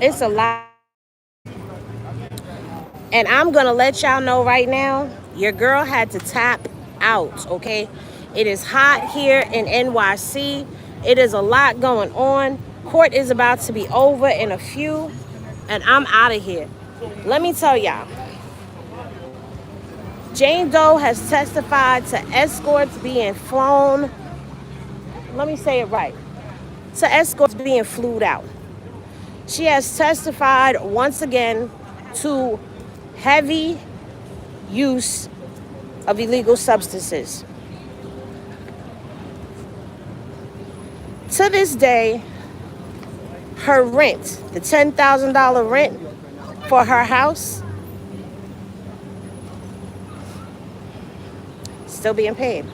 It's a lot. And I'm going to let y'all know right now, your girl had to tap out, okay? It is hot here in NYC. It is a lot going on. Court is about to be over in a few, and I'm out of here. Let me tell y'all, Jane Doe has testified to escorts being flown. Let me say it right. To escorts being flued out. She has testified once again to heavy use of illegal substances. To this day, her rent, the $10,000 rent for her house, still being paid.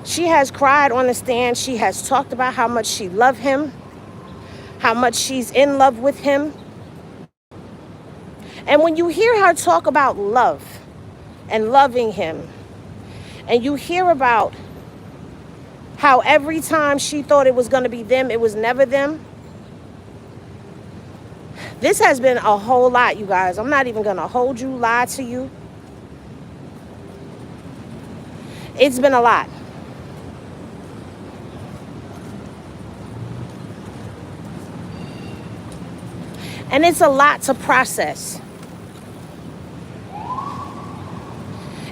She has cried on the stand. She has talked about how much she loves him, how much she's in love with him. And when you hear her talk about love and loving him, and you hear about how every time she thought it was going to be them, it was never them. This has been a whole lot, you guys. I'm not even going to hold you, lie to you. It's been a lot. And it's a lot to process.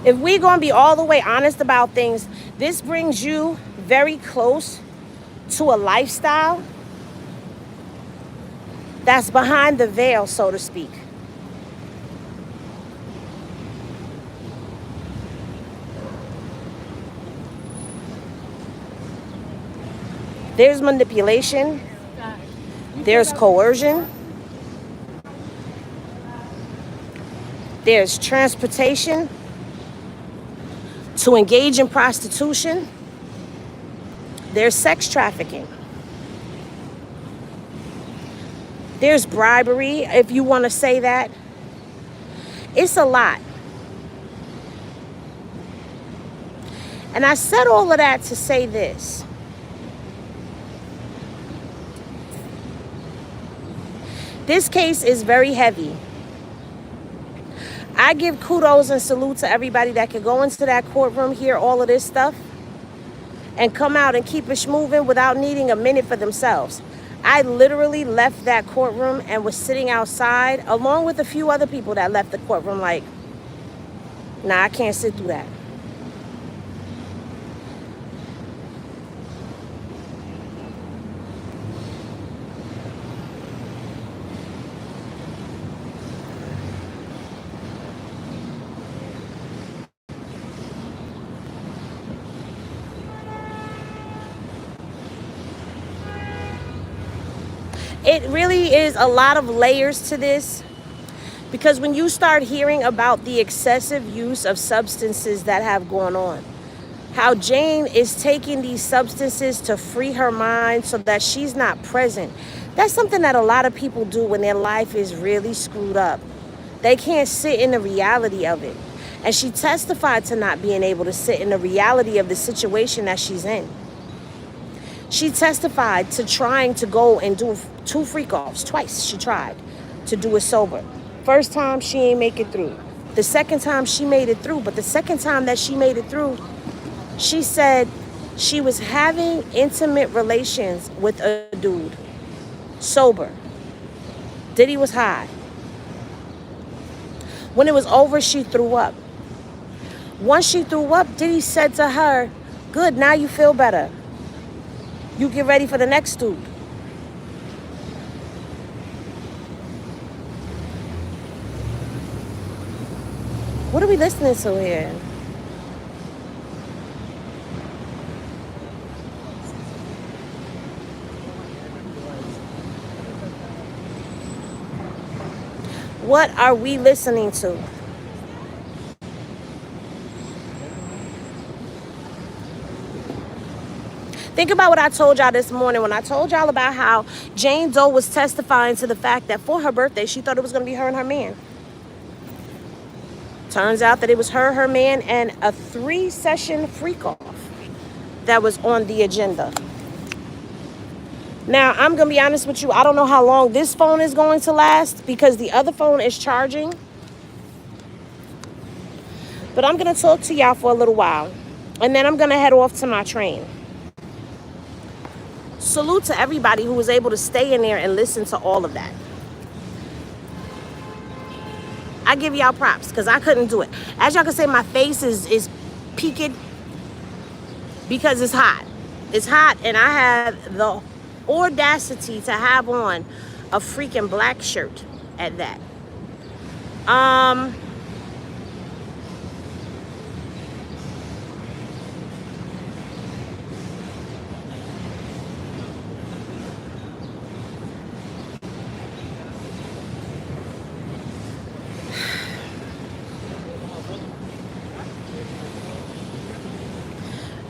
If we're going to be all the way honest about things, this brings you very close to a lifestyle that's behind the veil, so to speak. There's manipulation. There's coercion. There's transportation to engage in prostitution. There's sex trafficking. There's bribery, if you want to say that. It's a lot. And I said all of that to say this. This case is very heavy. I give kudos and salute to everybody that can go into that courtroom, hear all of this stuff, and come out and keep it moving without needing a minute for themselves. I literally left that courtroom and was sitting outside along with a few other people that left the courtroom like, nah, I can't sit through that. It really is a lot of layers to this, because when you start hearing about the excessive use of substances that have gone on, how Jane is taking these substances to free her mind so that she's not present. That's something that a lot of people do when their life is really screwed up. They can't sit in the reality of it. And she testified to not being able to sit in the reality of the situation that she's in. She testified to trying to go and do 2 freakoffs. Twice she tried to do it sober. First time, she ain't make it through. The second time, she made it through. But the second time that she made it through, she said she was having intimate relations with a dude, sober. Diddy was high. When it was over, she threw up. Once she threw up, Diddy said to her, good, now you feel better. You get ready for the next dude. What are we listening to here? What are we listening to? Think about what I told y'all this morning when I told y'all about how Jane Doe was testifying to the fact that for her birthday, she thought it was going to be her and her man. Turns out that it was her man, and a 3-session freak-off that was on the agenda. Now, I'm going to be honest with you. I don't know how long this phone is going to last because the other phone is charging. But I'm going to talk to y'all for a little while. And then I'm going to head off to my train. Salute to everybody who was able to stay in there and listen to all of that. I give y'all props because I couldn't do it. As y'all can say, my face is peaked because it's hot. It's hot, and I have the audacity to have on a freaking black shirt at that.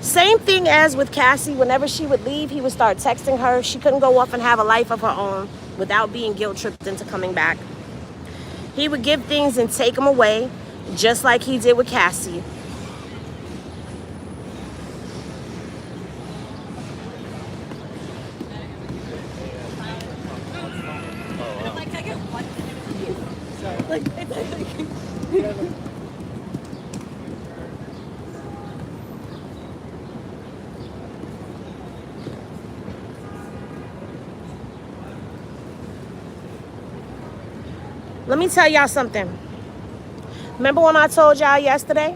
Same thing as with Cassie. Whenever she would leave, he would start texting her. She couldn't go off and have a life of her own without being guilt-tripped into coming back. He would give things and take them away, just like he did with Cassie. Let me tell y'all something. Remember when I told y'all yesterday?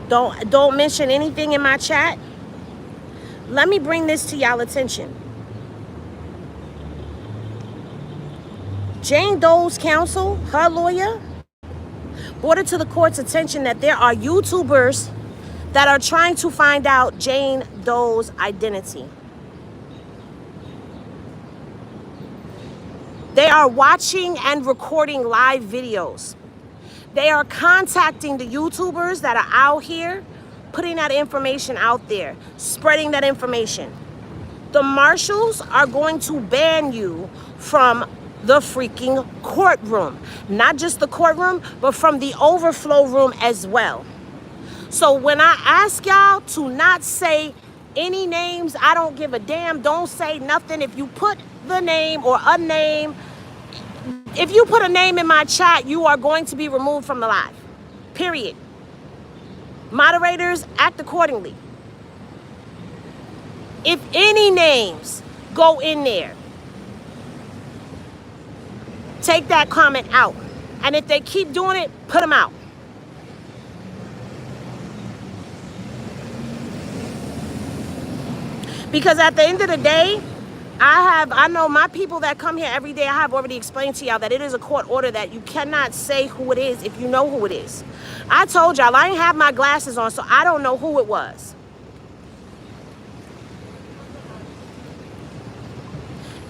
Don't mention anything in my chat. Let me bring this to y'all attention. Jane Doe's counsel, her lawyer, brought it to the court's attention that there are YouTubers that are trying to find out Jane Doe's identity. They are watching and recording live videos. They are contacting the YouTubers that are out here, putting that information out there, spreading that information. The marshals are going to ban you from the freaking courtroom. Not just the courtroom, but from the overflow room as well. So when I ask y'all to not say any names, I don't give a damn. Don't say nothing. If you put the name or a name, if you put a name in my chat, you are going to be removed from the live. Period. Moderators, act accordingly. If any names go in there, take that comment out. And if they keep doing it, put them out. Because at the end of the day, I know my people that come here every day, I have already explained to y'all that it is a court order that you cannot say who it is if you know who it is. I told y'all I didn't have my glasses on, so I don't know who it was.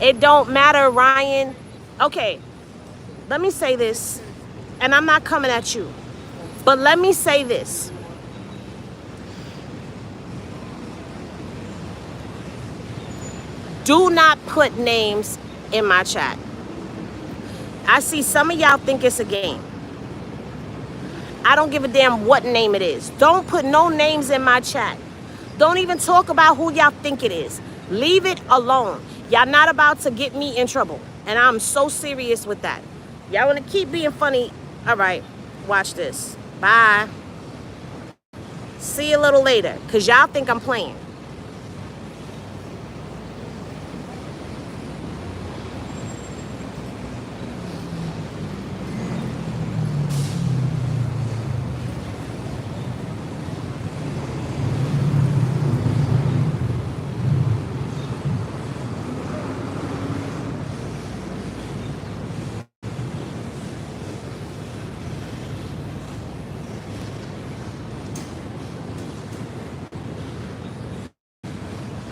It don't matter, Ryan. Okay, let me say this, and I'm not coming at you, but let me say this. Do not put names in my chat. I see some of y'all think it's a game. I don't give a damn what name it is. Don't put no names in my chat. Don't even talk about who y'all think it is. Leave it alone. Y'all not about to get me in trouble. And I'm so serious with that. Y'all want to keep being funny? All right, watch this. Bye. See you a little later, because y'all think I'm playing.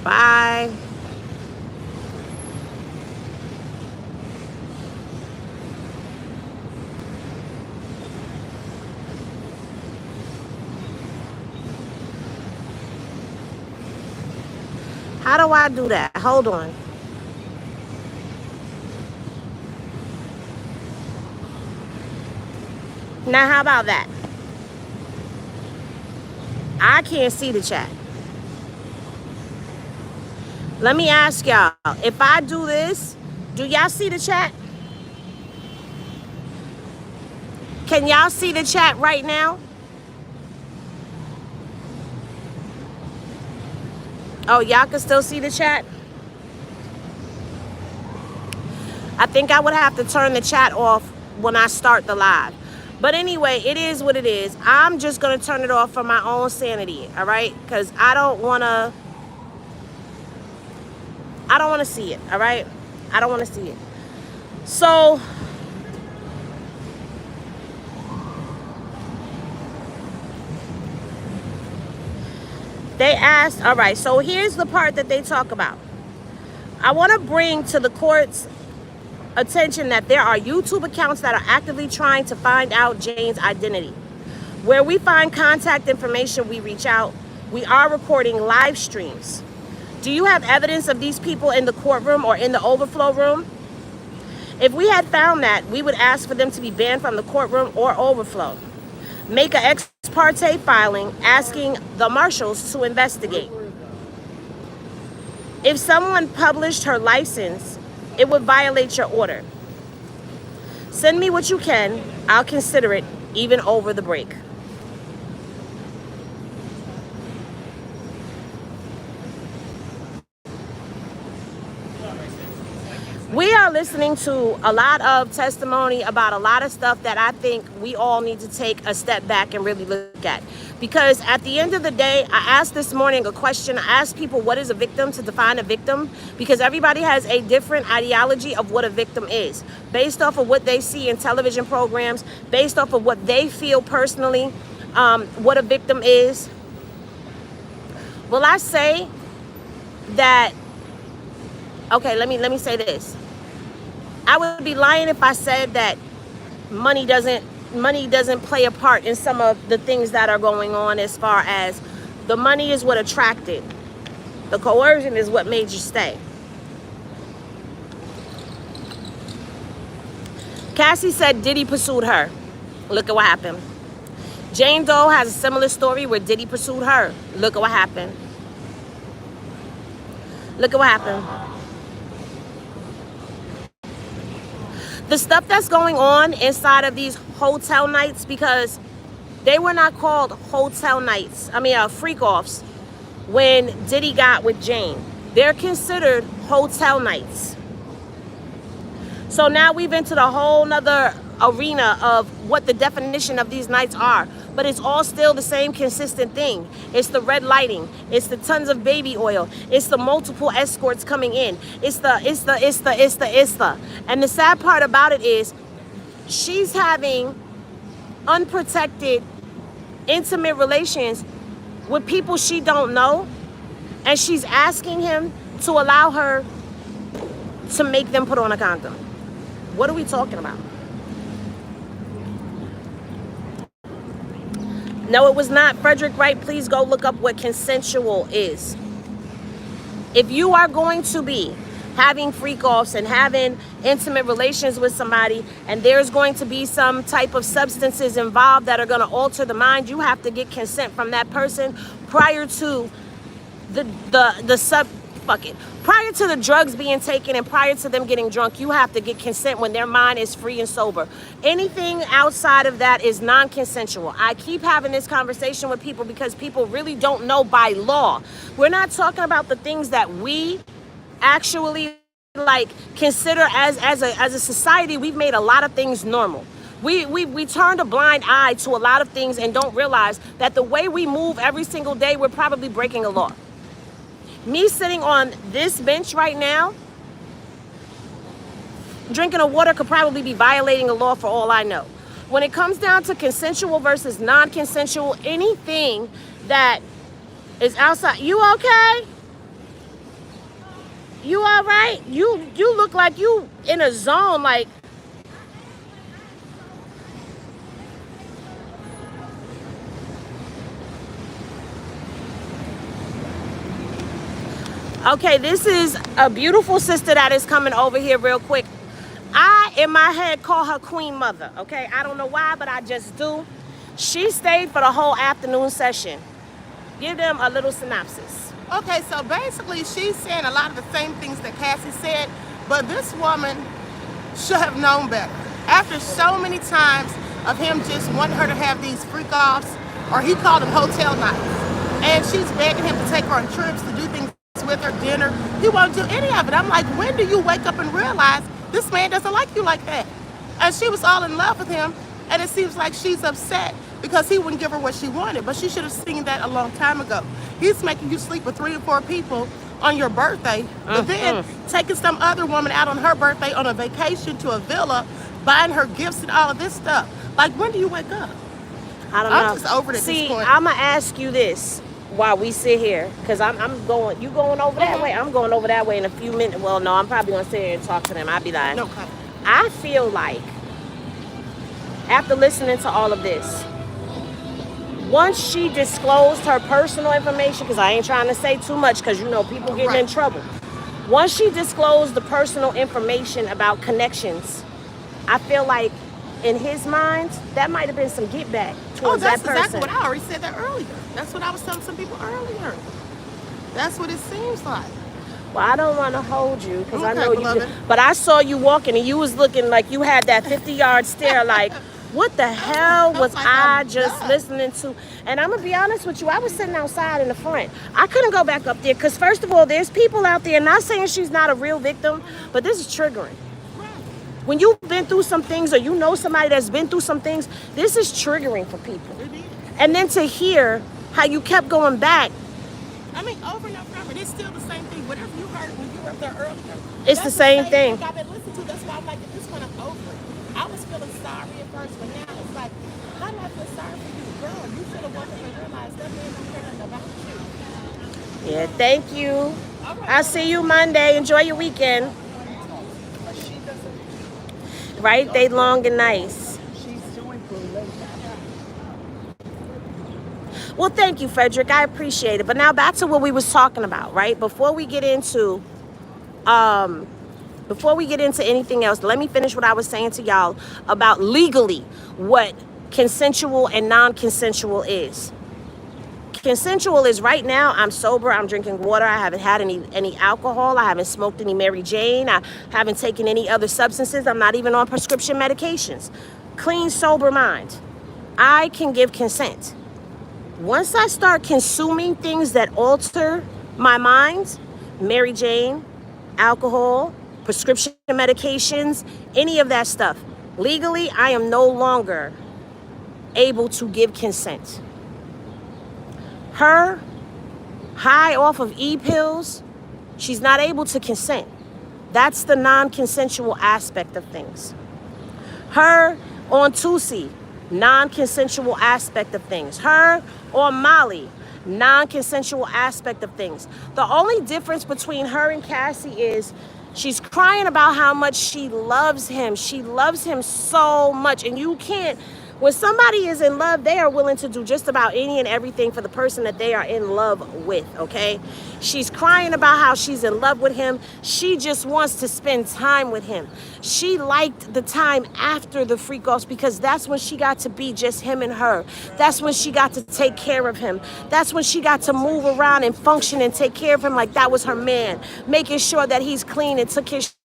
Bye. How do I do that? Hold on. Now, how about that? I can't see the chat. Let me ask y'all, if I do this, do y'all see the chat? Can y'all see the chat right now? Oh, y'all can still see the chat? I think I would have to turn the chat off when I start the live. But anyway, it is what it is. I'm just going to turn it off for my own sanity, all right? Because I don't want to see it, all right? I don't want to see it. So they asked, all right, so here's the part that they talk about. I want to bring to the court's attention that there are YouTube accounts that are actively trying to find out Jane's identity. Where we find contact information, we reach out. We are recording live streams. Do you have evidence of these people in the courtroom or in the overflow room? If we had found that, we would ask for them to be banned from the courtroom or overflow. Make an ex parte filing asking the marshals to investigate. If someone published her license, it would violate your order. Send me what you can. I'll consider it, even over the break. We are listening to a lot of testimony about a lot of stuff that I think we all need to take a step back and really look at. Because at the end of the day, I asked this morning a question. I asked people what is a victim, to define a victim, because everybody has a different ideology of what a victim is, based off of what they see in television programs, based off of what they feel personally, what a victim is. Will I say that, okay, let me say this. I would be lying if I said that money doesn't play a part in some of the things that are going on, as far as the money is what attracted. The coercion is what made you stay. Cassie said Diddy pursued her. Look at what happened. Jane Doe has a similar story where Diddy pursued her. Look at what happened. Look at what happened. The stuff that's going on inside of these hotel nights, because they were not called hotel nights, freakoffs, when Diddy got with Jane. They're considered hotel nights. So now we've entered a whole nother arena of what the definition of these nights are. But it's all still the same consistent thing. It's the red lighting. It's the tons of baby oil. It's the multiple escorts coming in. It's the. And the sad part about it is she's having unprotected, intimate relations with people she don't know. And she's asking him to allow her to make them put on a condom. What are we talking about? No, it was not. Frederick Wright, please go look up what consensual is. If you are going to be having freak-offs and having intimate relations with somebody, and there's going to be some type of substances involved that are going to alter the mind, you have to get consent from that person prior to prior to the drugs being taken and prior to them getting drunk. You have to get consent when their mind is free and sober. Anything outside of that is non-consensual. I keep having this conversation with people because people really don't know by law. We're not talking about the things that we actually consider as a society. We've made a lot of things normal. We turned a blind eye to a lot of things and don't realize that the way we move every single day, we're probably breaking a law. Me sitting on this bench right now, drinking a water could probably be violating a law for all I know. When it comes down to consensual versus non-consensual, anything that is outside, you okay? You all right? You look like you in a zone, like. Okay, this is a beautiful sister that is coming over here real quick. I, in my head, call her Queen Mother, okay? I don't know why, but I just do. She stayed for the whole afternoon session. Give them a little synopsis. Okay, so basically she's saying a lot of the same things that Cassie said, but this woman should have known better. After so many times of him just wanting her to have these freak-offs, or he called them hotel nights, and she's begging him to take her on trips, to do things with her, dinner. He won't do any of it. I'm like, when do you wake up and realize this man doesn't like you like that? And she was all in love with him, and it seems like she's upset because he wouldn't give her what she wanted, but she should have seen that a long time ago. He's making you sleep with 3 or 4 people on your birthday, but then taking some other woman out on her birthday on a vacation to a villa, buying her gifts and all of this stuff. Like, when do you wake up? I don't know. I'm just over it at this point. I'm gonna ask you this while we sit here, because I'm going. You going over that way? I'm going over that way in a few minutes. Well, no, I'm probably gonna sit here and talk to them. I'll be lying. Okay. I feel like after listening to all of this, once she disclosed her personal information, because I ain't trying to say too much, because you know people getting in trouble. Once she disclosed the personal information about connections, I feel like in his mind, that might have been some get back towards that person. That's exactly what I already said that earlier. That's what I was telling some people earlier. That's what it seems like. Well, I don't want to hold you because I know you. But I saw you walking and you was looking like you had that 50-yard stare like, what the hell was I just listening to? And I'm going to be honest with you. I was sitting outside in the front. I couldn't go back up there because, first of all, there's people out there, not saying she's not a real victim, but this is triggering. When you've been through some things or you know somebody that's been through some things, this is triggering for people. And then to hear how you kept going back. I mean, over and over, but it's still the same thing. Whatever you heard when you were up there earlier. It's the same thing. I've been listening to. That's why I'm like, at this point, I'm over it. I was feeling sorry at first, but now it's like, how do I feel sorry for you? Girl, you should have woken up and realized that man don't care nothing about you. Yeah, thank you. I'll see you Monday. Enjoy your weekend. Right? They long and nice. Well, thank you, Frederick. I appreciate it. But now back to what we was talking about, right? Before we get into anything else, let me finish what I was saying to y'all about legally what consensual and non-consensual is. Consensual is right now, I'm sober, I'm drinking water, I haven't had any alcohol, I haven't smoked any Mary Jane, I haven't taken any other substances, I'm not even on prescription medications. Clean, sober mind. I can give consent. Once I start consuming things that alter my mind, Mary Jane, alcohol, prescription medications, any of that stuff, legally, I am no longer able to give consent. Her, high off of E-pills, she's not able to consent. That's the non-consensual aspect of things. Her on Tusi, non-consensual aspect of things. Her on Molly, non-consensual aspect of things. The only difference between her and Cassie is she's crying about how much she loves him. She loves him so much. And you can't, when somebody is in love, they are willing to do just about any and everything for the person that they are in love with, okay? She's crying about how she's in love with him. She just wants to spend time with him. She liked the time after the freak-offs because that's when she got to be just him and her. That's when she got to take care of him. That's when she got to move around and function and take care of him like that was her man, making sure that he's clean and took his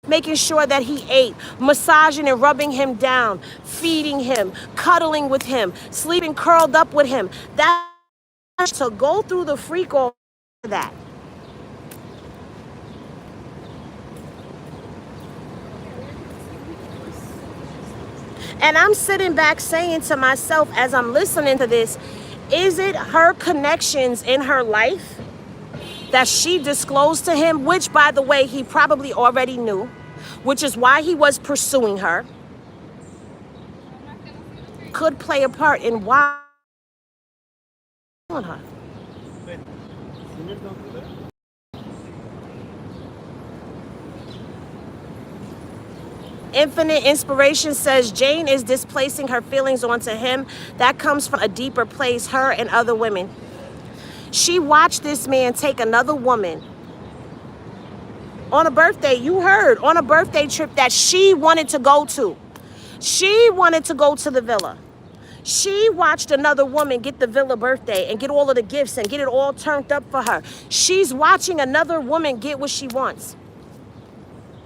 making sure that he ate, massaging and rubbing him down, feeding him, cuddling with him, sleeping curled up with him. That's to go through the freak off that. And I'm sitting back saying to myself as I'm listening to this, is it her connections in her life that she disclosed to him, which, by the way, he probably already knew, which is why he was pursuing her, could play a part in why her. Infinite Inspiration says Jane is displacing her feelings onto him. That comes from a deeper place, her and other women. She watched this man take another woman on a birthday, you heard, on a birthday trip that she wanted to go to. She wanted to go to the villa. She watched another woman get the villa birthday and get all of the gifts and get it all turned up for her. She's watching another woman get what she wants.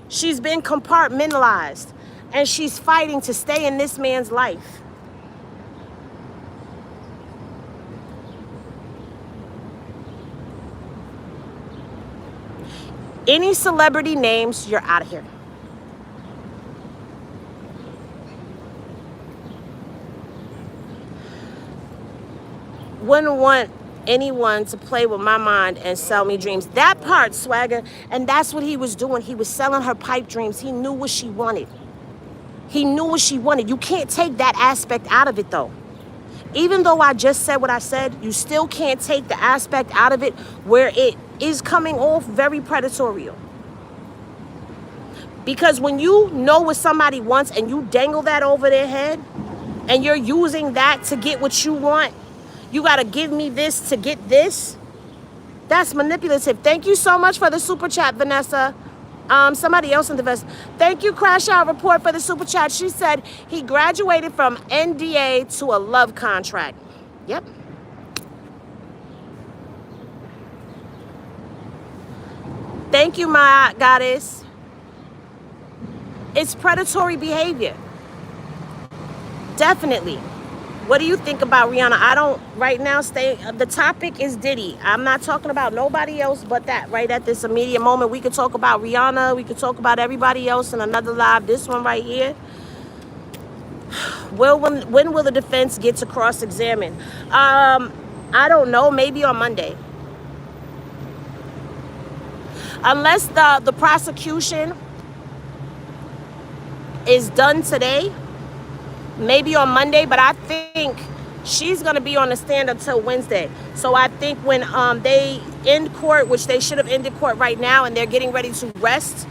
She's been compartmentalized, and she's fighting to stay in this man's life. Any celebrity names, you're out of here. Wouldn't want anyone to play with my mind and sell me dreams. That part, Swagger, and that's what he was doing. He was selling her pipe dreams. He knew what she wanted. He knew what she wanted. You can't take that aspect out of it, though. Even though I just said what I said, you still can't take the aspect out of it where it is coming off very predatory. Because when you know what somebody wants and you dangle that over their head and you're using that to get what you want, you got to give me this to get this. That's manipulative. Thank you so much for the super chat, Vanessa. Somebody else in the vest. Thank you, Crash Out Report, for the super chat. She said he graduated from NDA to a love contract. Yep. Thank you, my goddess. It's predatory behavior. Definitely. What do you think about Rihanna? I don't right now the topic is Diddy. I'm not talking about nobody else but that right at this immediate moment. We could talk about Rihanna. We could talk about everybody else in another live. This one right here. When will the defense get to cross-examine? I don't know. Maybe on Monday. Unless the prosecution is done today. Maybe on Monday, but I think she's going to be on the stand until Wednesday. So I think when they end court, which they should have ended court right now, and they're getting ready to rest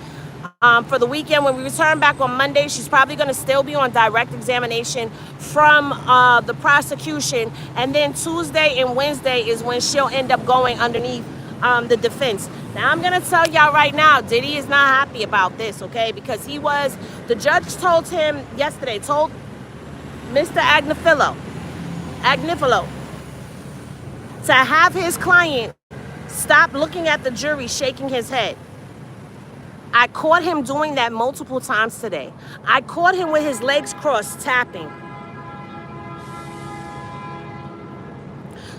for the weekend, when we return back on Monday, she's probably going to still be on direct examination from the prosecution. And then Tuesday and Wednesday is when she'll end up going underneath the defense. Now, I'm going to tell y'all right now, Diddy is not happy about this, okay? Because the judge told him yesterday, told Mr. Agnifilo, to have his client stop looking at the jury shaking his head. I caught him doing that multiple times today. I caught him with his legs crossed tapping.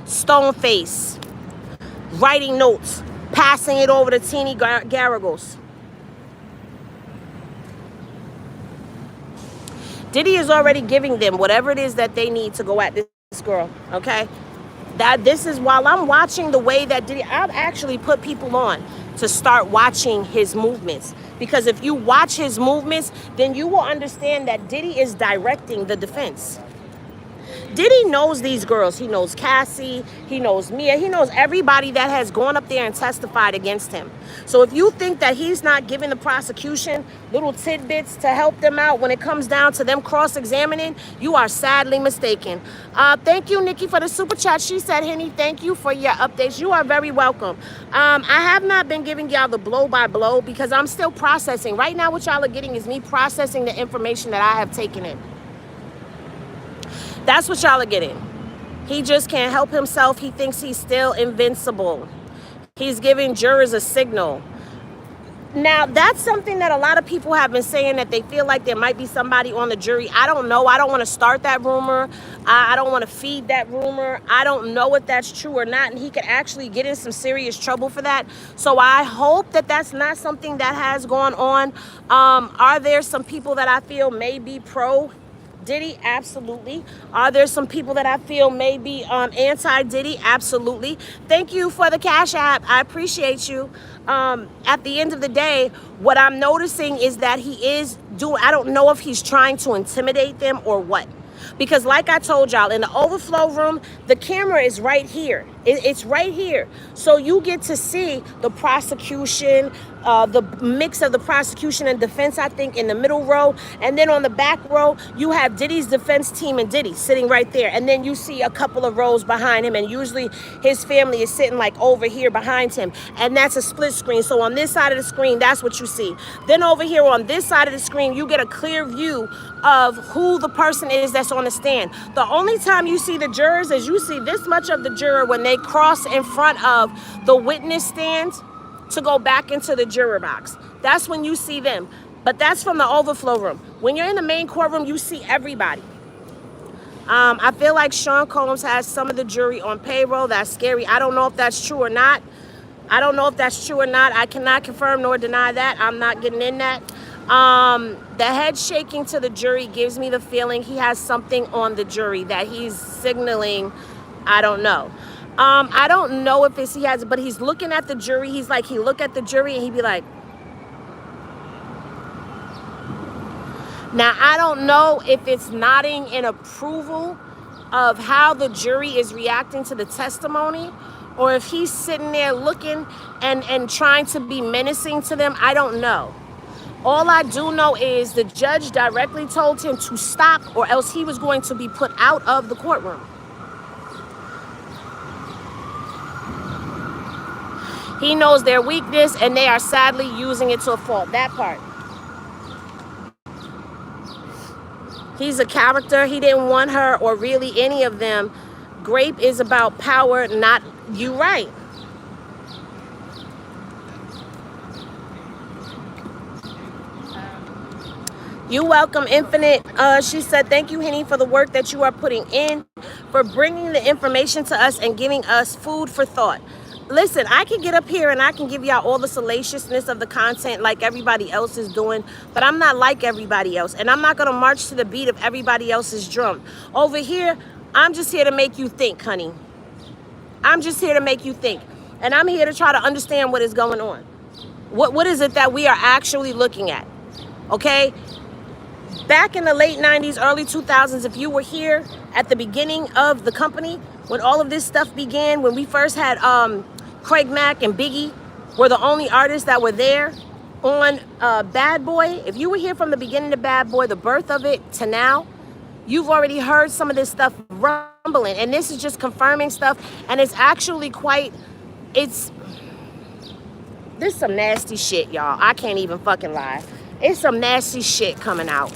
Stone face, writing notes, passing it over to Teeny Garagos. Diddy is already giving them whatever it is that they need to go at this girl, okay? This is while I'm watching the way that Diddy, I've actually put people on to start watching his movements. Because if you watch his movements, then you will understand that Diddy is directing the defense. Diddy knows these girls. He knows Cassie. He knows Mia. He knows everybody that has gone up there and testified against him. So if you think that he's not giving the prosecution little tidbits to help them out when it comes down to them cross-examining, you are sadly mistaken. Thank you, Nikki, for the super chat. She said, Henny, thank you for your updates. You are very welcome. I have not been giving y'all the blow-by-blow because I'm still processing. Right now, what y'all are getting is me processing the information that I have taken in. That's what y'all are getting. He just can't help himself. He thinks he's still invincible. He's giving jurors a signal. Now, that's something that a lot of people have been saying, that they feel like there might be somebody on the jury. I don't know. I don't want to start that rumor. I don't want to feed that rumor. I don't know if that's true or not, and he could actually get in some serious trouble for that. So I hope that that's not something that has gone on. Are there some people that I feel may be pro Diddy? Absolutely. Are there some people that I feel may be anti-Diddy? Absolutely. Thank you for the Cash App. I appreciate you. At the end of the day, what I'm noticing is that he is doing, I don't know if he's trying to intimidate them or what. Because like I told y'all, in the overflow room, the camera is right here. It's right here. So you get to see the prosecution, the mix of the prosecution and defense, I think, in the middle row. And then on the back row, you have Diddy's defense team and Diddy sitting right there. And then you see a couple of rows behind him. And usually his family is sitting like over here behind him. And that's a split screen. So on this side of the screen, that's what you see. Then over here on this side of the screen, you get a clear view of who the person is that's on the stand. The only time you see the jurors is you see this much of the juror when they cross in front of the witness stand to go back into the juror box. That's when you see them. But that's from the overflow room. When you're in the main courtroom, you see everybody. I feel like Sean Combs has some of the jury on payroll. That's scary. I don't know if that's true or not. I cannot confirm nor deny that. I'm not getting in that. The head shaking to the jury gives me the feeling he has something on the jury that he's signaling. I don't know. I don't know if he has, but he's looking at the jury. He look at the jury and he'd be like, now I don't know if it's nodding in approval of how the jury is reacting to the testimony, or if he's sitting there looking and trying to be menacing to them. I don't know. All I do know is the judge directly told him to stop, or else he was going to be put out of the courtroom. He knows their weakness, and they are sadly using it to a fault. That part. He's a character. He didn't want her, or really any of them. Grape is about power, not you, right. You welcome, Infinite. She said, thank you, Henny, for the work that you are putting in, for bringing the information to us and giving us food for thought. Listen, I can get up here and I can give y'all all the salaciousness of the content like everybody else is doing, but I'm not like everybody else, and I'm not going to march to the beat of everybody else's drum. Over here, I'm just here to make you think, honey. I'm just here to make you think, and I'm here to try to understand what is going on. What is it that we are actually looking at, okay? Back in the late 90s, early 2000s, if you were here at the beginning of the company, when all of this stuff began, when we first had Craig Mack and Biggie were the only artists that were there on Bad Boy. If you were here from the beginning of Bad Boy, the birth of it to now, you've already heard some of this stuff rumbling. And this is just confirming stuff. And it's actually there's some nasty shit, y'all. I can't even fucking lie. It's some nasty shit coming out.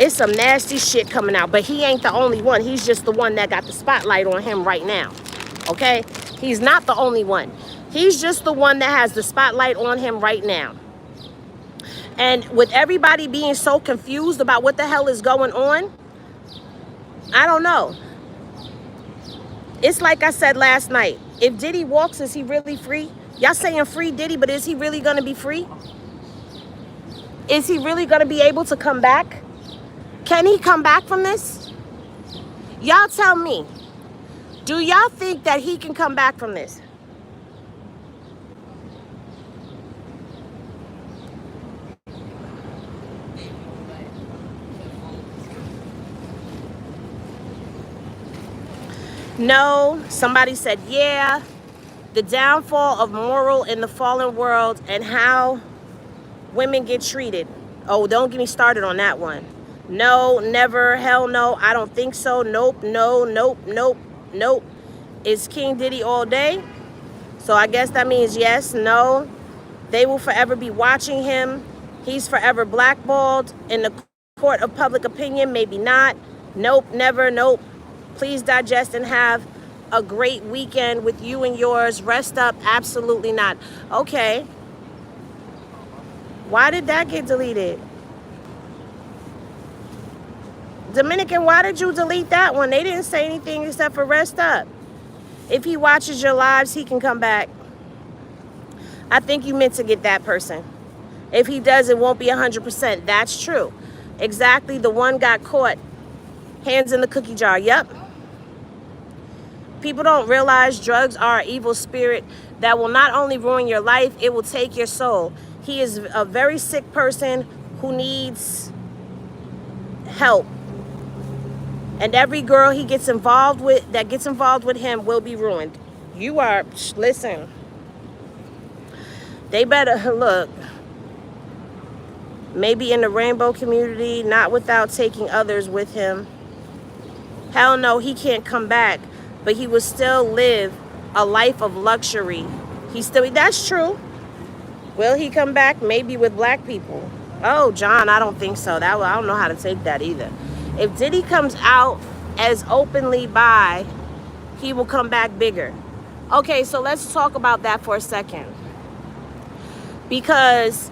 It's some nasty shit coming out, but he ain't the only one. He's just the one that got the spotlight on him right now, okay? He's not the only one. He's just the one that has the spotlight on him right now. And with everybody being so confused about what the hell is going on, I don't know. It's like I said last night. If Diddy walks, is he really free? Y'all saying free Diddy, but is he really going to be free? Is he really going to be able to come back? Can he come back from this? Y'all tell me. Do y'all think that he can come back from this? No. Somebody said, yeah. The downfall of moral in the fallen world and how women get treated. Oh, don't get me started on that one. No, never, hell no, I don't think so. Nope, no, nope, nope, nope. Is King Diddy all day? So I guess that means yes, no. They will forever be watching him. He's forever blackballed in the court of public opinion. Maybe not. Nope, never, nope. Please digest and have a great weekend with you and yours. Rest up. Absolutely not. Okay. Why did that get deleted? Dominican, why did you delete that one? They didn't say anything except for rest up. If he watches your lives, he can come back. I think you meant to get that person. If he does, it won't be 100%. That's true. Exactly. The one got caught. Hands in the cookie jar. Yep. People don't realize drugs are an evil spirit that will not only ruin your life, it will take your soul. He is a very sick person who needs help. And every girl he gets involved with, that gets involved with him, will be ruined. You are, listen, they better, look, maybe in the rainbow community, not without taking others with him. Hell no, he can't come back, but he will still live a life of luxury. That's true. Will he come back? Maybe with black people. Oh, John, I don't think so. I don't know how to take that either. If Diddy comes out as openly bi, he will come back bigger. Okay, so let's talk about that for a second. Because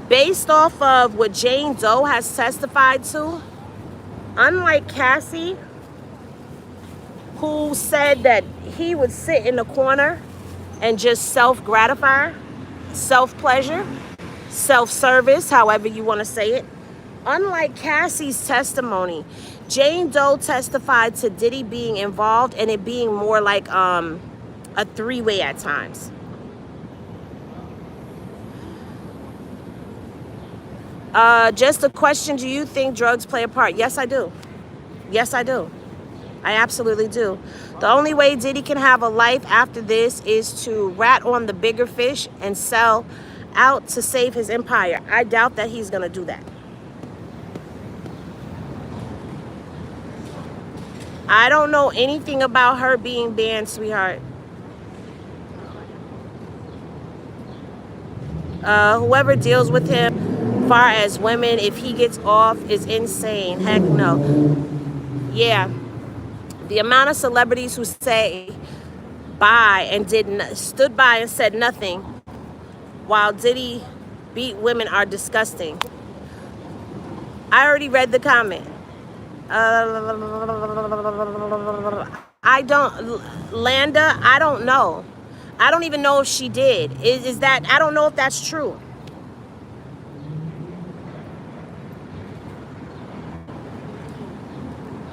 based off of what Jane Doe has testified to, unlike Cassie, who said that he would sit in the corner and just self-gratify, self-pleasure, self-service, however you want to say it. Unlike Cassie's testimony, Jane Doe testified to Diddy being involved and it being more like a three-way at times. Just a question, do you think drugs play a part? Yes, I do. Yes, I do. I absolutely do. The only way Diddy can have a life after this is to rat on the bigger fish and sell out to save his empire. I doubt that he's going to do that. I don't know anything about her being banned, sweetheart. Whoever deals with him, far as women, if he gets off, is insane. Heck no. Yeah. The amount of celebrities who say bye and stood by and said nothing while Diddy beat women are disgusting. I already read the comment. Landa, I don't know. I don't even know if she did. Is that, I don't know if that's true.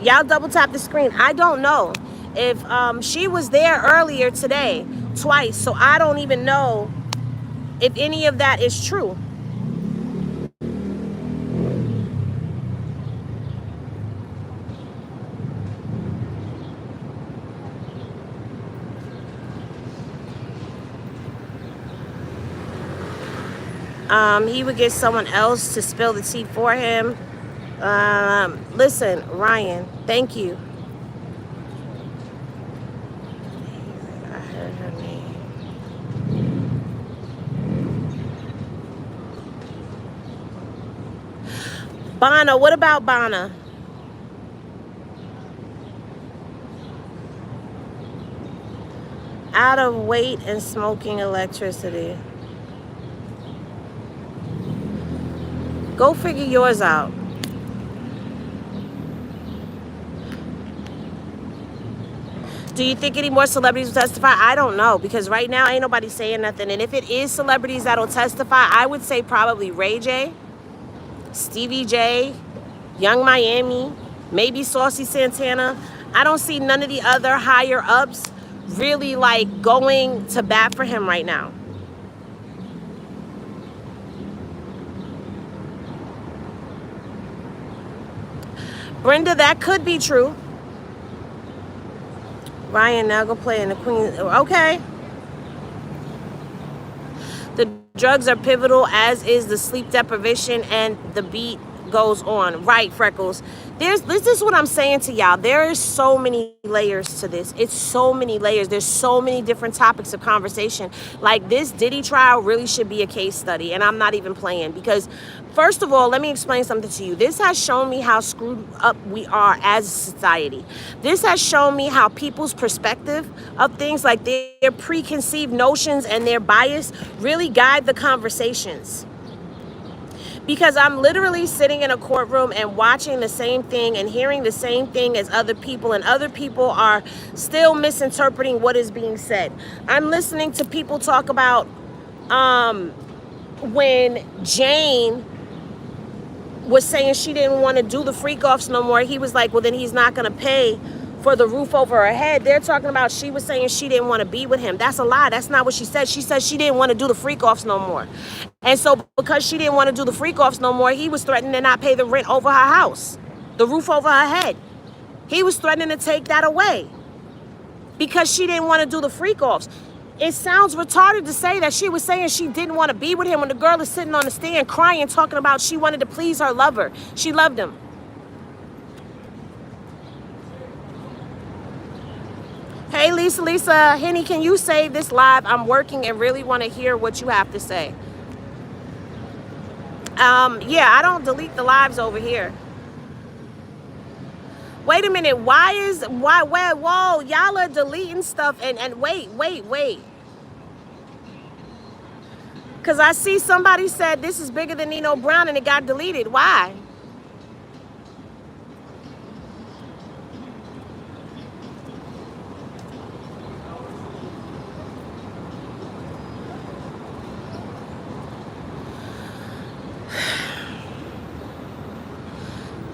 Y'all double tap the screen. I don't know if she was there earlier today twice, so I don't even know if any of that is true. He would get someone else to spill the tea for him. Listen, Ryan, thank you. I heard her name. Bana, what about Bana? Out of weight and smoking electricity. Go figure yours out. Do you think any more celebrities will testify? I don't know, because right now ain't nobody saying nothing. And if it is celebrities that'll testify, I would say probably Ray J, Stevie J, Young Miami, maybe Saucy Santana. I don't see none of the other higher ups really like going to bat for him right now. Brenda, that could be true. Ryan, now go play in the Queen. Okay. The drugs are pivotal, as is the sleep deprivation, and the beat goes on. Right, Freckles. This is what I'm saying to y'all. There is so many layers to this. It's so many layers. There's so many different topics of conversation. Like, this Diddy trial really should be a case study, and I'm not even playing, because first of all, let me explain something to you. This has shown me how screwed up we are as a society. This has shown me how people's perspective of things, like their preconceived notions and their bias, really guide the conversations. Because I'm literally sitting in a courtroom and watching the same thing and hearing the same thing as other people, and other people are still misinterpreting what is being said. I'm listening to people talk about when Jane was saying she didn't want to do the freakoffs no more. He was like, well, then he's not going to pay for the roof over her head. They're talking about she was saying she didn't want to be with him. That's a lie. That's not what she said. She said she didn't want to do the freakoffs no more. And so because she didn't want to do the freakoffs no more, he was threatening to not pay the rent over her house, the roof over her head. He was threatening to take that away because she didn't want to do the freak-offs. It sounds retarded to say that she was saying she didn't want to be with him when the girl is sitting on the stand crying, talking about she wanted to please her lover. She loved him. Hey, Lisa, Henny, can you save this live? I'm working and really want to hear what you have to say. Yeah, I don't delete the lives over here. Wait a minute, whoa, y'all are deleting stuff and wait. Because I see somebody said this is bigger than Nino Brown and it got deleted. Why?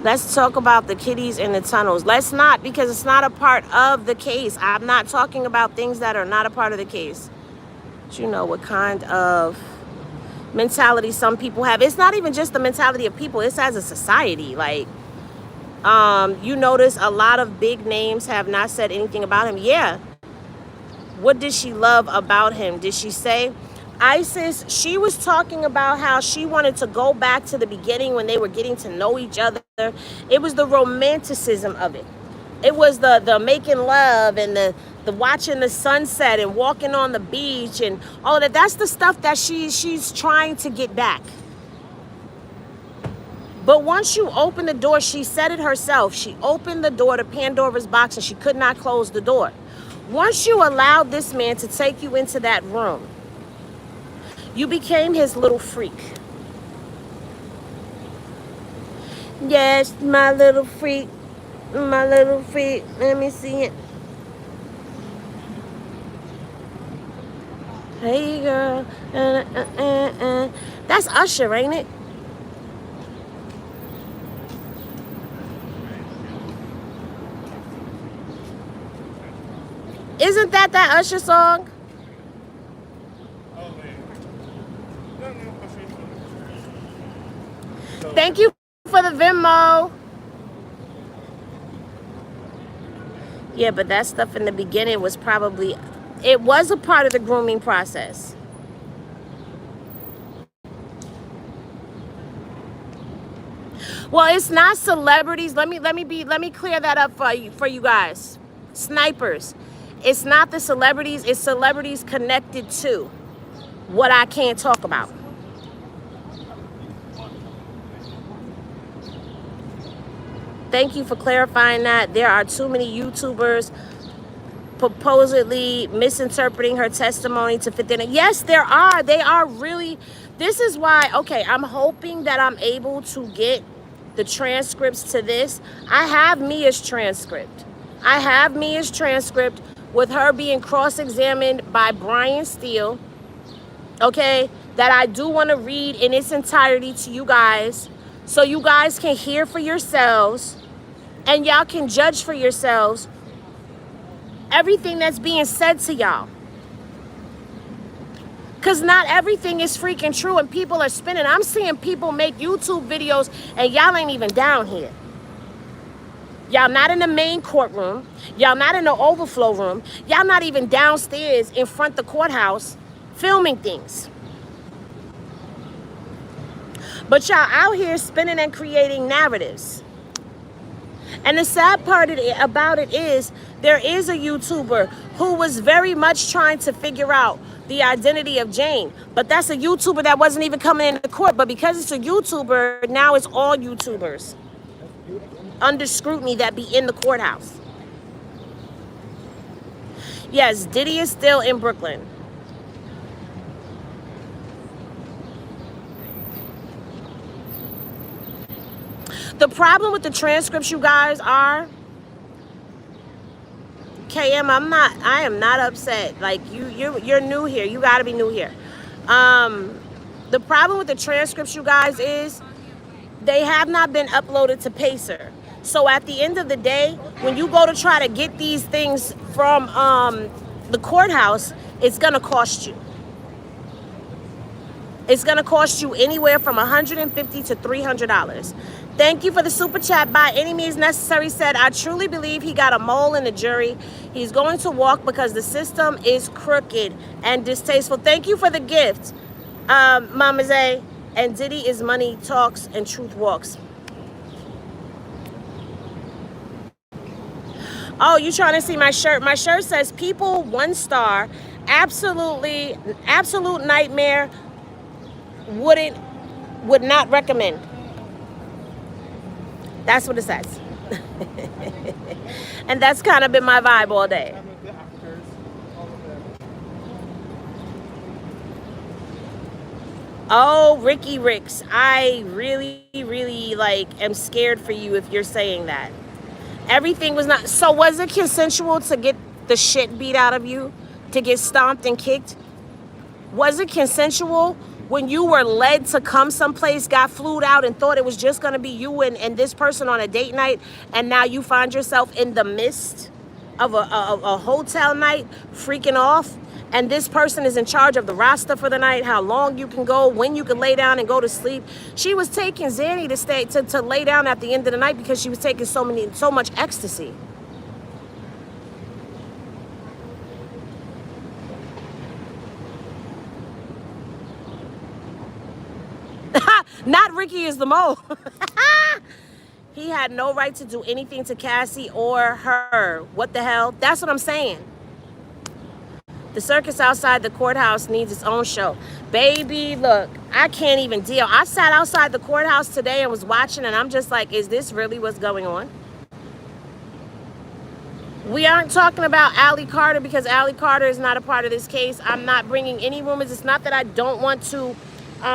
Let's talk about the kitties in the tunnels. Let's not, because it's not a part of the case. I'm not talking about things that are not a part of the case. But you know what kind of mentality some people have. It's not even just the mentality of people. It's as a society. Like, you notice a lot of big names have not said anything about him. Yeah. What did she love about him? Did she say? Isis, she was talking about how she wanted to go back to the beginning when they were getting to know each other. It was the romanticism of it. It was the making love and the watching the sunset and walking on the beach and all of that. That's the stuff that she's trying to get back. But once you open the door, she said it herself. She opened the door to Pandora's box and she could not close the door. Once you allowed this man to take you into that room, you became his little freak. Yes, my little freak. My little freak. Let me see it. Hey, girl. That's Usher, ain't it? Isn't that Usher song? Thank you for the Venmo. Yeah, but that stuff in the beginning was probably, it was a part of the grooming process. Well, it's not celebrities. Let me clear that up for you guys. Snipers. It's not the celebrities, it's celebrities connected to what I can't talk about. Thank you for clarifying that. There are too many YouTubers supposedly misinterpreting her testimony to fit in. Yes, there are. They are really. This is why, okay, I'm hoping that I'm able to get the transcripts to this. I have Mia's transcript. I have Mia's transcript with her being cross-examined by Brian Steele, okay, that I do want to read in its entirety to you guys so you guys can hear for yourselves and y'all can judge for yourselves everything that's being said to y'all. Because not everything is freaking true and people are spinning. I'm seeing people make YouTube videos and y'all ain't even down here. Y'all not in the main courtroom. Y'all not in the overflow room. Y'all not even downstairs in front of the courthouse filming things. But y'all out here spinning and creating narratives. And the sad part about it is there is a YouTuber who was very much trying to figure out the identity of Jane. But that's a YouTuber that wasn't even coming into court. But because it's a YouTuber, now it's all YouTubers under scrutiny that be in the courthouse. Yes, Diddy is still in Brooklyn. The problem with the transcripts, you guys, are KM, I am not upset. Like you're new here. You gotta be new here. The problem with the transcripts, you guys, is they have not been uploaded to Pacer. So at the end of the day, when you go to try to get these things from the courthouse, it's gonna cost you. It's going to cost you anywhere from $150 to $300. Thank you for the super chat. By any means necessary said, I truly believe he got a mole in the jury. He's going to walk because the system is crooked and distasteful. Thank you for the gift, Mama Zay. And Diddy is money talks and truth walks. Oh, you trying to see my shirt? My shirt says people 1 star, absolute nightmare, would not recommend. That's what it says. And that's kind of been my vibe all day. Oh, Ricky Ricks, I really, really am scared for you if you're saying that. Everything was not, so was it consensual to get the shit beat out of you? To get stomped and kicked? Was it consensual when you were led to come someplace, got flued out and thought it was just gonna be you and this person on a date night, and now you find yourself in the midst of a hotel night freaking off? And this person is in charge of the roster for the night, how long you can go, when you can lay down and go to sleep. She was taking Zanny to lay down at the end of the night because she was taking so much ecstasy. Not Ricky is the mole. He had no right to do anything to Cassie or her. What the hell? That's what I'm saying. The circus outside the courthouse needs its own show. Baby, look, I can't even deal. I sat outside the courthouse today and was watching, and I'm just like, is this really what's going on? We aren't talking about Allie Carter because Allie Carter is not a part of this case. I'm not bringing any rumors. It's not that I don't want to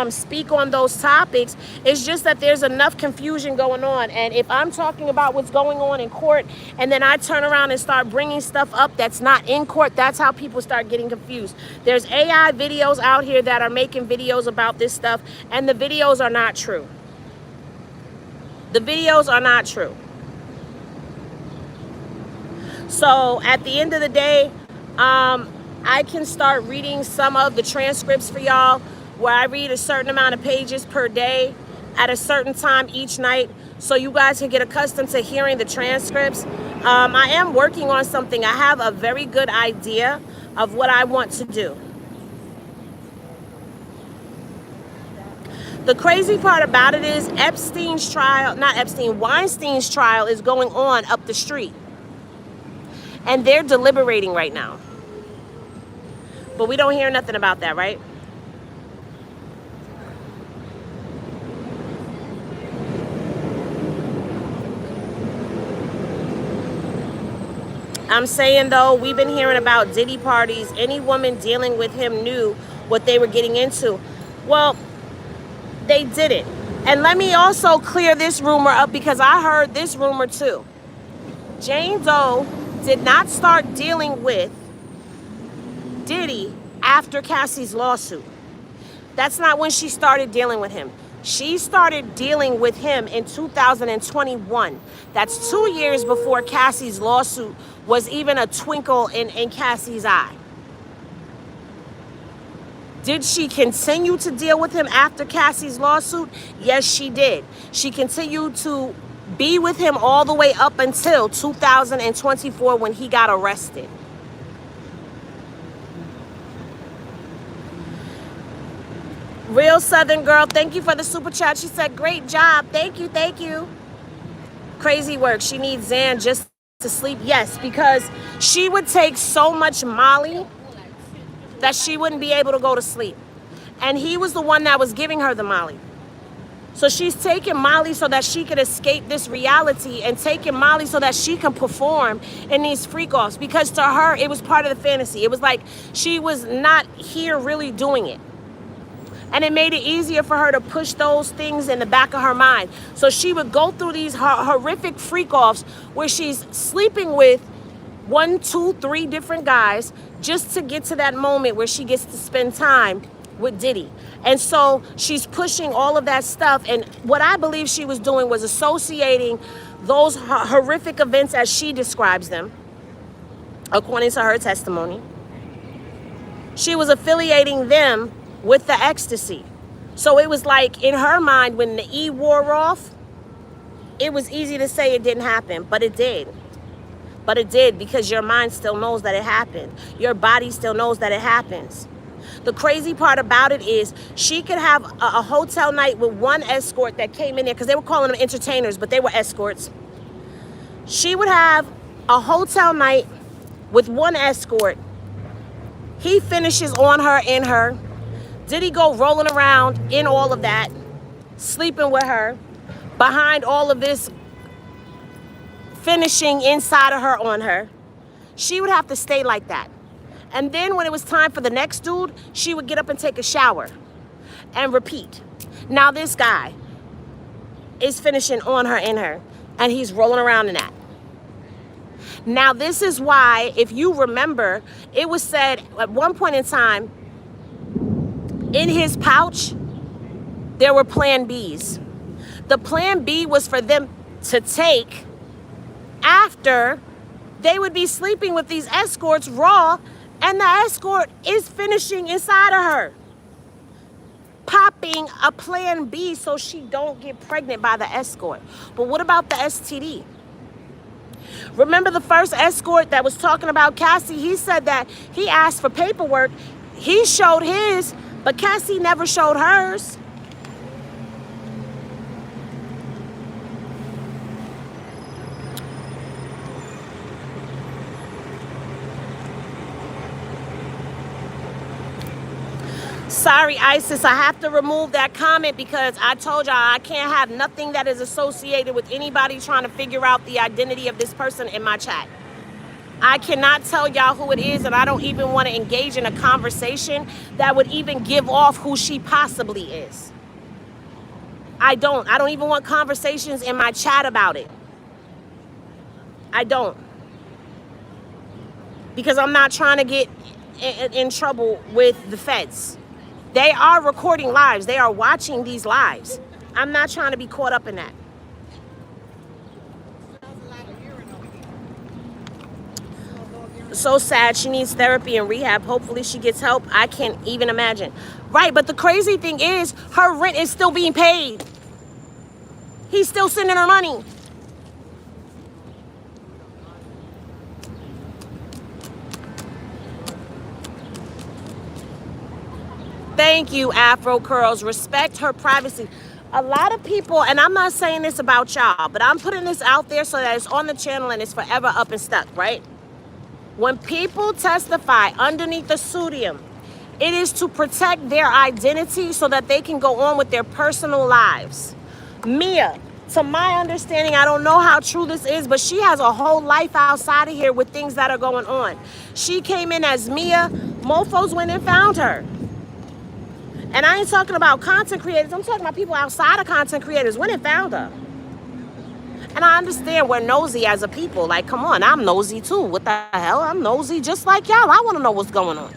speak on those topics. It's just that there's enough confusion going on. And if I'm talking about what's going on in court and then I turn around and start bringing stuff up that's not in court, that's how people start getting confused. There's AI videos out here that are making videos about this stuff, and the videos are not true. The videos are not true. So at the end of the day, I can start reading some of the transcripts for y'all, where I read a certain amount of pages per day at a certain time each night, so you guys can get accustomed to hearing the transcripts. I am working on something. I have a very good idea of what I want to do. The crazy part about it is Weinstein's trial is going on up the street. And they're deliberating right now. But we don't hear nothing about that, right? I'm saying, though, we've been hearing about Diddy parties. Any woman dealing with him knew what they were getting into. Well, they didn't. And let me also clear this rumor up, because I heard this rumor too. Jane Doe did not start dealing with Diddy after Cassie's lawsuit. That's not when she started dealing with him. She started dealing with him in 2021. That's 2 years before Cassie's lawsuit was even a twinkle in Cassie's eye. Did she continue to deal with him after Cassie's lawsuit? Yes, she did. She continued to be with him all the way up until 2024 when he got arrested. Real Southern Girl, thank you for the super chat. She said, great job. Thank you, thank you. Crazy work. She needs Xan just to sleep. Yes, because she would take so much Molly that she wouldn't be able to go to sleep. And he was the one that was giving her the Molly. So she's taking Molly so that she could escape this reality, and taking Molly so that she can perform in these freak-offs, because to her, it was part of the fantasy. It was like she was not here really doing it. And it made it easier for her to push those things in the back of her mind. So she would go through these horrific freak-offs where she's sleeping with 1, 2, 3 different guys just to get to that moment where she gets to spend time with Diddy. And so she's pushing all of that stuff. And what I believe she was doing was associating those horrific events as she describes them, according to her testimony. She was affiliating them with the ecstasy. So it was like in her mind, when the E wore off, it was easy to say it didn't happen, but it did. But it did, because your mind still knows that it happened. Your body still knows that it happens. The crazy part about it is she could have a hotel night with one escort that came in there, because they were calling them entertainers, but they were escorts. She would have a hotel night with one escort. He finishes on her, in her. Diddy go rolling around in all of that, sleeping with her, behind all of this, finishing inside of her, on her. She would have to stay like that. And then when it was time for the next dude, she would get up and take a shower and repeat. Now this guy is finishing on her, in her, and he's rolling around in that. Now this is why, if you remember, it was said at one point in time, in his pouch, there were plan Bs. The plan B was for them to take after they would be sleeping with these escorts raw, and the escort is finishing inside of her, popping a plan B so she don't get pregnant by the escort. But what about the STD? Remember the first escort that was talking about Cassie? He said that he asked for paperwork. He showed his, but Cassie never showed hers. Sorry, Isis, I have to remove that comment because I told y'all I can't have nothing that is associated with anybody trying to figure out the identity of this person in my chat. I cannot tell y'all who it is, and I don't even want to engage in a conversation that would even give off who she possibly is. I don't even want conversations in my chat about it. I don't. Because I'm not trying to get in trouble with the feds. They are recording lives. They are watching these lives. I'm not trying to be caught up in that. So sad. She needs therapy and rehab. Hopefully she gets help. I can't even imagine. Right, but the crazy thing is her rent is still being paid. He's still sending her money. Thank you, Afro Curls. Respect her privacy. A lot of people, and I'm not saying this about y'all, but I'm putting this out there so that it's on the channel and it's forever up and stuck, right? When people testify underneath the pseudonym, it is to protect their identity so that they can go on with their personal lives. Mia, to my understanding, I don't know how true this is, but she has a whole life outside of here with things that are going on. She came in as Mia. Mofos went and found her. And I ain't talking about content creators. I'm talking about people outside of content creators went and found her. And I understand we're nosy as a people. Like, come on, I'm nosy too. What the hell? I'm nosy just like y'all. I want to know what's going on.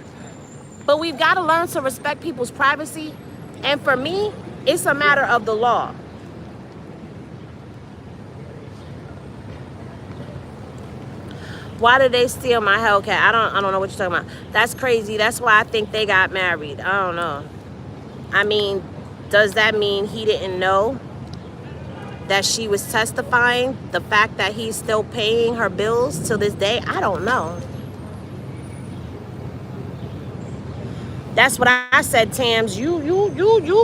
But we've got to learn to respect people's privacy. And for me, it's a matter of the law. Why did they steal my Hellcat? I don't know what you're talking about. That's crazy. That's why I think they got married. I don't know. I mean, does that mean he didn't know that she was testifying? The fact that he's still paying her bills to this day? I don't know. That's what I said, Tams. You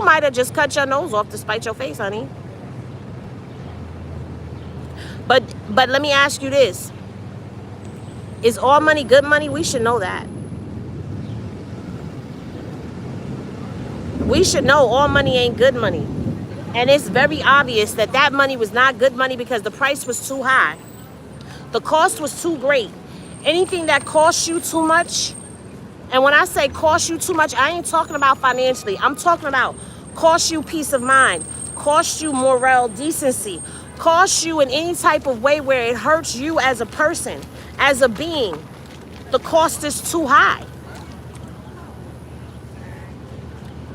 might have just cut your nose off to spite your face, honey. But let me ask you this. Is all money good money? We should know that. We should know all money ain't good money. And it's very obvious that that money was not good money because the price was too high. The cost was too great. Anything that costs you too much, and when I say cost you too much, I ain't talking about financially. I'm talking about cost you peace of mind, cost you moral decency, cost you in any type of way where it hurts you as a person, as a being. The cost is too high.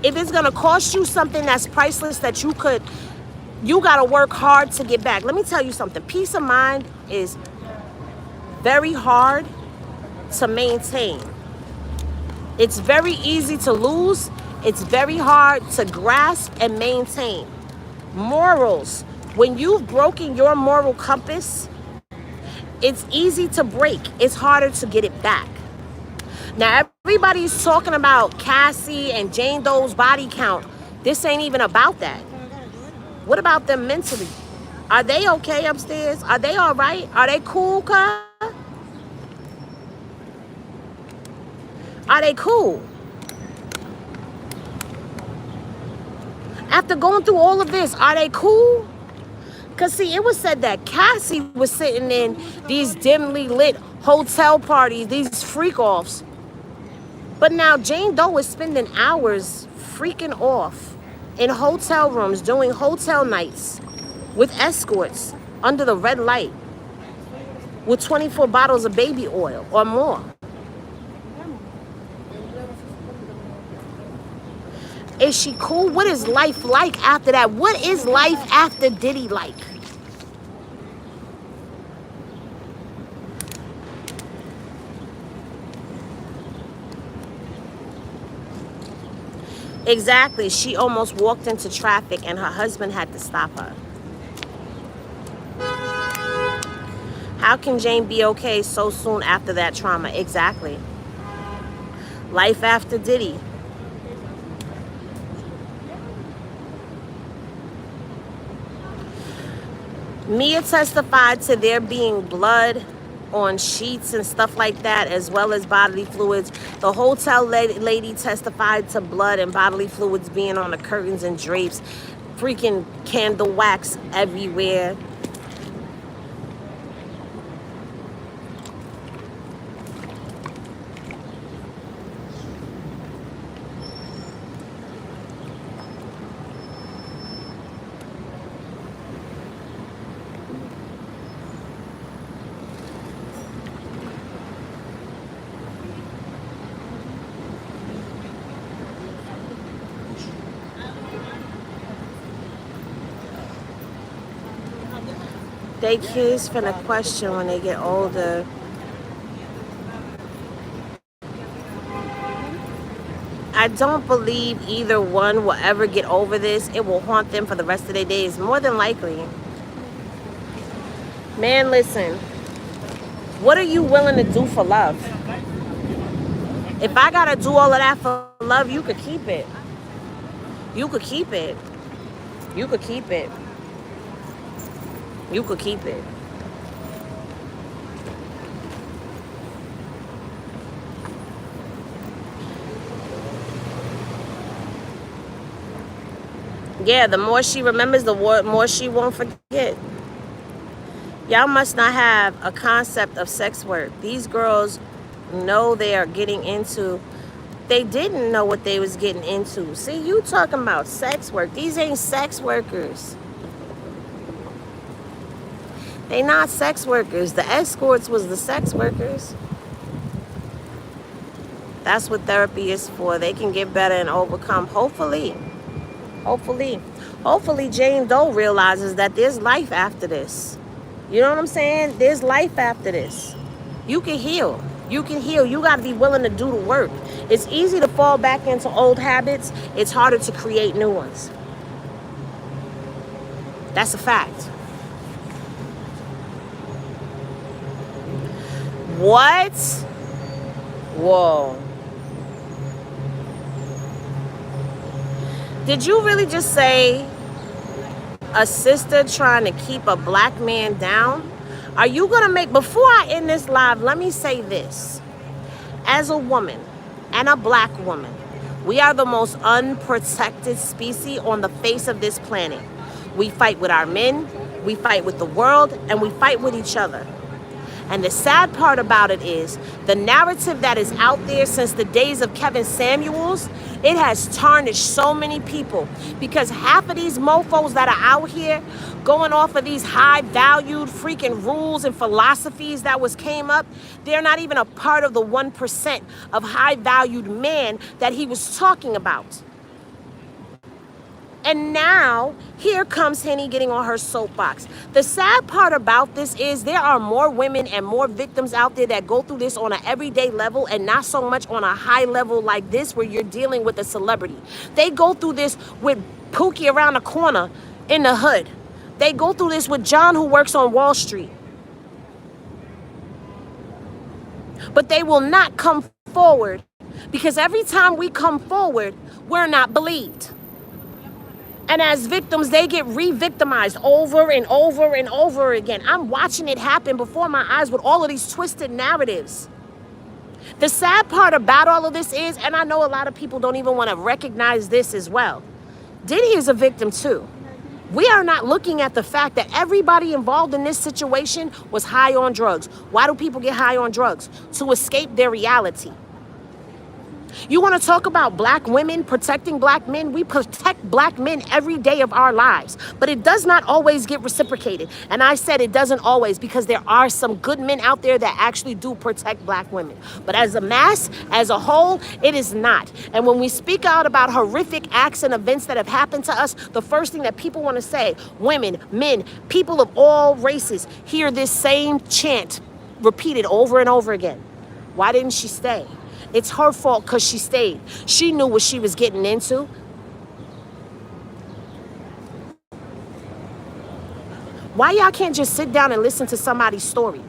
If it's gonna cost you something that's priceless that you gotta work hard to get back. Let me tell you something. Peace of mind is very hard to maintain. It's very easy to lose. It's very hard to grasp and maintain. Morals. When you've broken your moral compass, it's easy to break. It's harder to get it back. Now, everybody's talking about Cassie and Jane Doe's body count. This ain't even about that. What about them mentally? Are they okay upstairs? Are they all right? Are they cool, cuz? Are they cool? After going through all of this, are they cool? Because, see, it was said that Cassie was sitting in these dimly lit hotel parties, these freak-offs. But now Jane Doe is spending hours freaking off in hotel rooms, doing hotel nights with escorts under the red light with 24 bottles of baby oil or more. Is she cool? What is life like after that? What is life after Diddy like? Exactly. She almost walked into traffic and her husband had to stop her. How can Jane be okay so soon after that trauma? Exactly. Life after Diddy. Mia testified to there being blood on sheets and stuff like that, as well as bodily fluids. The hotel lady testified to blood and bodily fluids being on the curtains and drapes, freaking candle wax everywhere. They kids finna question when they get older. I don't believe either one will ever get over this. It will haunt them for the rest of their days, more than likely. Man, listen. What are you willing to do for love? If I gotta do all of that for love, you could keep it. You could keep it. You could keep it. You could keep it. Yeah, the more she remembers, the more she won't forget. Y'all must not have a concept of sex work. These girls know they are getting into. They didn't know what they was getting into. See, you talking about sex work. These ain't sex workers. They not sex workers. The escorts was the sex workers. That's what therapy is for. They can get better and overcome. Hopefully. Hopefully Jane Doe realizes that there's life after this. You know what I'm saying? There's life after this. You can heal. You can heal. You got to be willing to do the work. It's easy to fall back into old habits. It's harder to create new ones. That's a fact. What? Whoa. Did you really just say a sister trying to keep a black man down? Are you going to make... Before I end this live, let me say this. As a woman and a black woman, we are the most unprotected species on the face of this planet. We fight with our men, we fight with the world, and we fight with each other. And the sad part about it is the narrative that is out there since the days of Kevin Samuels, it has tarnished so many people because half of these mofos that are out here going off of these high valued freaking rules and philosophies that came up, they're not even a part of the 1% of high valued men that he was talking about. And now, here comes Henny getting on her soapbox. The sad part about this is there are more women and more victims out there that go through this on an everyday level and not so much on a high level like this where you're dealing with a celebrity. They go through this with Pookie around the corner in the hood. They go through this with John who works on Wall Street. But they will not come forward because every time we come forward, we're not believed. And as victims, they get re-victimized over and over and over again. I'm watching it happen before my eyes with all of these twisted narratives. The sad part about all of this is, and I know a lot of people don't even want to recognize this as well, Diddy is a victim too. We are not looking at the fact that everybody involved in this situation was high on drugs. Why do people get high on drugs? To escape their reality. You want to talk about black women protecting black men? We protect black men every day of our lives, but it does not always get reciprocated. And I said it doesn't always because there are some good men out there that actually do protect black women. But as a mass, as a whole, it is not. And when we speak out about horrific acts and events that have happened to us, the first thing that people want to say, women, men, people of all races, hear this same chant repeated over and over again. Why didn't she stay? It's her fault because she stayed. She knew what she was getting into. Why y'all can't just sit down and listen to somebody's story?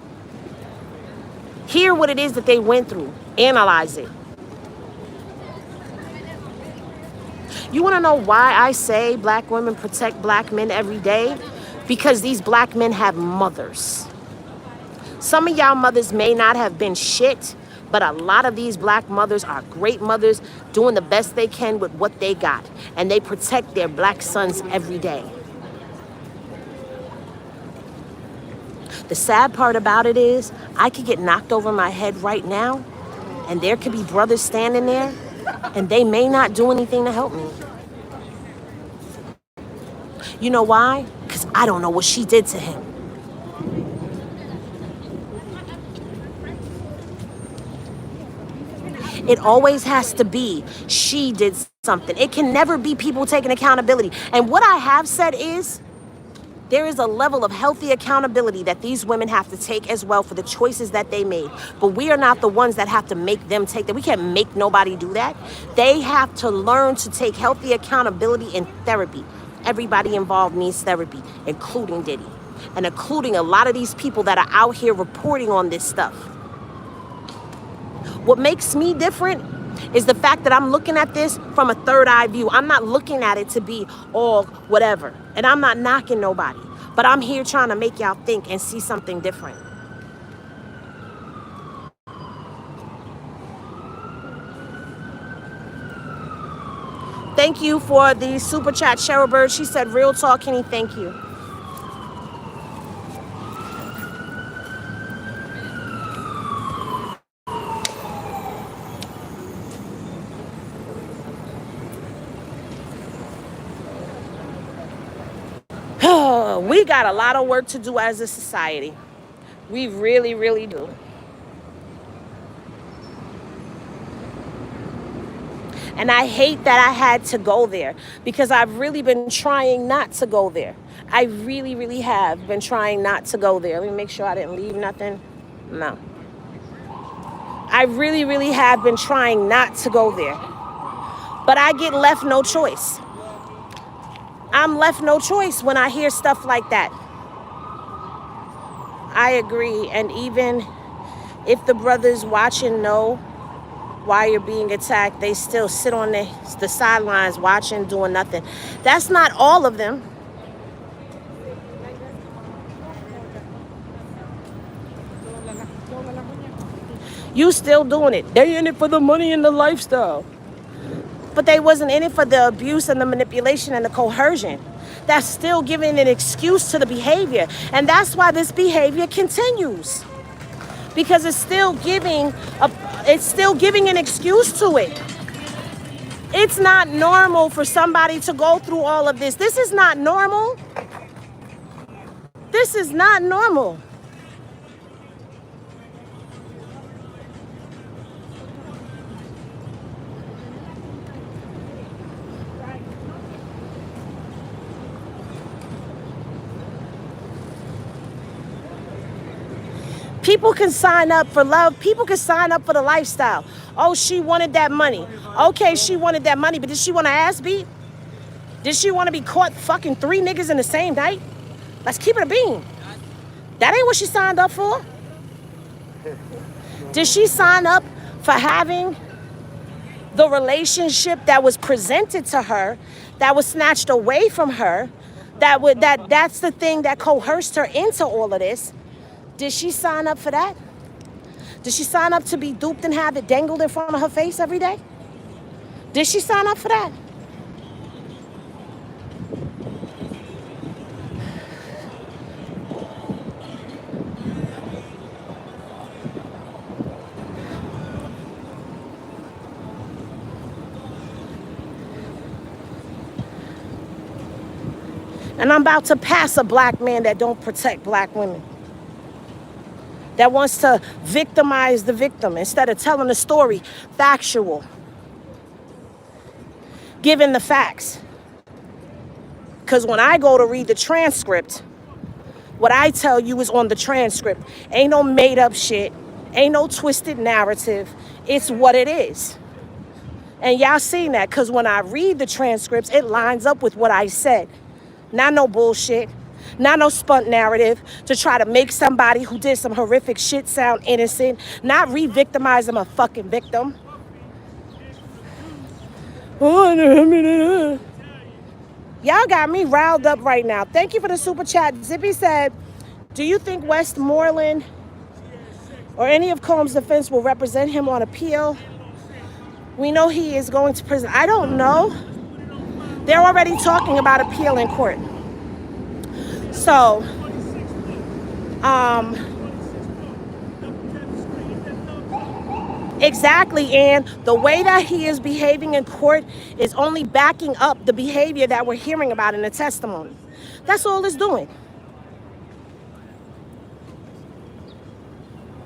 Hear what it is that they went through. Analyze it. You want to know why I say black women protect black men every day? Because these black men have mothers. Some of y'all mothers may not have been shit, but a lot of these black mothers are great mothers doing the best they can with what they got. And they protect their black sons every day. The sad part about it is I could get knocked over my head right now and there could be brothers standing there and they may not do anything to help me. You know why? Because I don't know what she did to him. It always has to be she did something. It can never be people taking accountability. And what I have said is there is a level of healthy accountability that these women have to take as well for the choices that they made. But we are not the ones that have to make them take that. We can't make nobody do that. They have to learn to take healthy accountability in therapy. Everybody involved needs therapy, including Diddy, and including a lot of these people that are out here reporting on this stuff. What makes me different is the fact that I'm looking at this from a third eye view. I'm not looking at it to be all whatever. And I'm not knocking nobody. But I'm here trying to make y'all think and see something different. Thank you for the super chat, Cheryl Bird. She said, real talk, Kenny, thank you. We got a lot of work to do as a society. We really, really do. And I hate that I had to go there because I've really been trying not to go there. I really, really have been trying not to go there. Let me make sure I didn't leave nothing. No. I really, really have been trying not to go there. But I get left no choice. I'm left no choice when I hear stuff like that. I agree. And even if the brothers watching know why you're being attacked, they still sit on the sidelines watching, doing nothing. That's not all of them. You still doing it. They in it for the money and the lifestyle. But they wasn't in it for the abuse and the manipulation and the coercion. That's still giving an excuse to the behavior. And that's why this behavior continues. Because it's still giving an excuse to it. It's not normal for somebody to go through all of this. This is not normal. This is not normal. People can sign up for love. People can sign up for the lifestyle. Oh, she wanted that money. Okay, she wanted that money, but did she want to ass beat? Did she want to be caught fucking 3 niggas in the same night? Let's keep it a bean. That ain't what she signed up for. Did she sign up for having the relationship that was presented to her, that was snatched away from her, that's the thing that coerced her into all of this? Did she sign up for that? Did she sign up to be duped and have it dangled in front of her face every day? Did she sign up for that? And I'm about to pass a black man that don't protect black women, that wants to victimize the victim instead of telling the story factual, giving the facts. Because when I go to read the transcript, what I tell you is on the transcript. Ain't no made up shit. Ain't no twisted narrative. It's what it is. And y'all seen that, because when I read the transcripts, it lines up with what I said. Not no bullshit. Not no spun narrative to try to make somebody who did some horrific shit sound innocent. Not re-victimize them a fucking victim. Y'all got me riled up right now. Thank you for the super chat. Zippy said, do you think Westmoreland or any of Combs' defense will represent him on appeal? We know he is going to prison. I don't know. They're already talking about appeal in court. So, exactly, and the way that he is behaving in court is only backing up the behavior that we're hearing about in the testimony. That's all it's doing.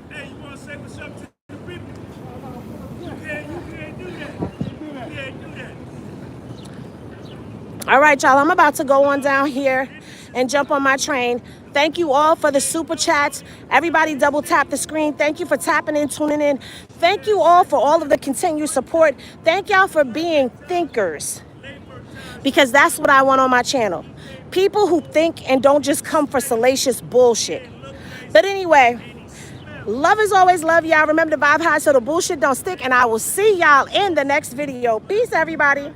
Hey, you want to say what's up to the people? You can't do that. You can't do that. All right, y'all, I'm about to go on down here and jump on my train. Thank you all for the super chats. Everybody double tap the screen. Thank you for tapping in, tuning in. Thank you all for all of the continued support. Thank y'all for being thinkers, because that's what I want on my channel. People who think and don't just come for salacious bullshit. But anyway, love is always love, y'all. Remember to vibe high so the bullshit don't stick, and I will see y'all in the next video. Peace, everybody.